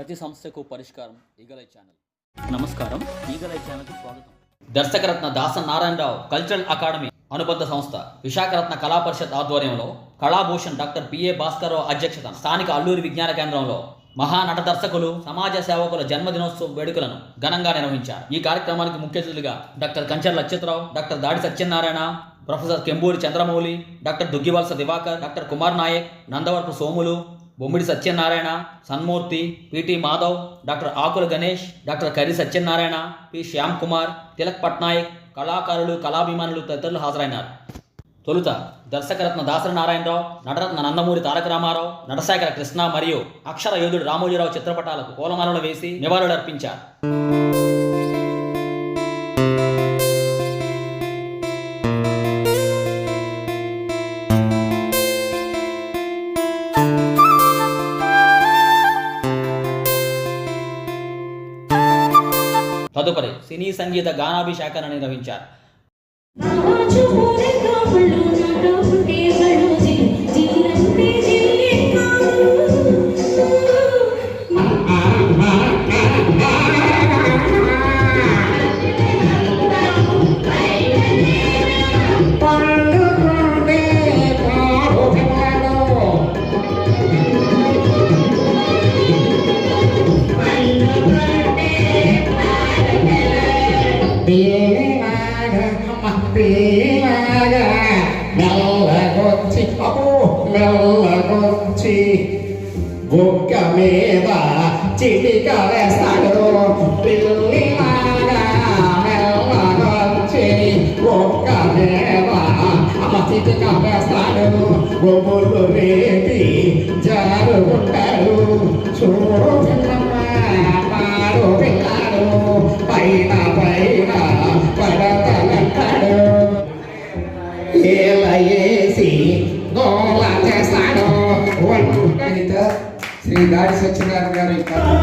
ప్రతి సమస్యకు పరిష్కారం ఈగలై ఛానల్. నమస్కారం, ఈగలై ఛానల్కి స్వాగతం. దర్శకరత్న దాసన్ నారాయణరావు కల్చరల్ అకాడమీ అనుబంధ సంస్థ విశాఖరత్న కళా పరిషత్ ఆధ్వర్యంలో కళాభూషణ్ డాక్టర్ పిఏ భాస్కర్ అధ్యక్షతన స్థానిక అల్లూరి విజ్ఞాన కేంద్రంలో మహానట దర్శకులు సమాజ సేవకుల జన్మదినోత్సవ వేడుకలను ఘనంగా నిర్వహించారు. ఈ కార్యక్రమానికి ముఖ్య అతిథులుగా doctor Kancharla Achyutarao, doctor Dadi Satyanarayana, professor Kemburi Chandramouli, doctor Duggivalasa Diwakar, doctor Kumar Nayak, Nandavarapu Somulu, Bommidi Satyanarayana, Sanmurthy, PT Madhav, doctor Akula Ganesh, doctor Kari Satyanarayana, P Shyam Kumar, Tilak Patnaik, కళాకారులు, కళాభిమానులు తదితరులు హాజరైనారు. తొలుత దర్శకరత్న దాసరి నారాయణరావు, నటరత్న నందమూరి తారక రామారావు, నటశేఖర కృష్ణ మరియు అక్షర యోధుడు రామోజీరావు చిత్రపటాలకు పూలమాలలు వేసి నివాళులర్పించారు. తదుపరి సినీ సంగీత గానాభిషేకాన్ని నిర్వహించారు. మెల్లగొచ్చి బొక్క మీద చిటిక వేస్తాడు పిల్లిలాగా మెల్లగొచ్చి బొక్క మీద చిటిక వేస్తాడు గొబ్బులు రేపి జారుకుంటాడు చూడు పాడు పిల్లాడు పైన పైన పడతలంటాడు ఏసి గోళ చేస్తాడు. శ్రీ దాడి సత్యనారాయణ గారు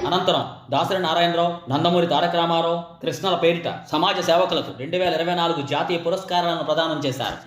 అనంతరం దాసరి నారాయణరావు, నందమూరి తారక రామారావు, కృష్ణల పేరిట సమాజ సేవకులకు 2024 జాతీయ పురస్కారాలను ప్రదానం చేశారు.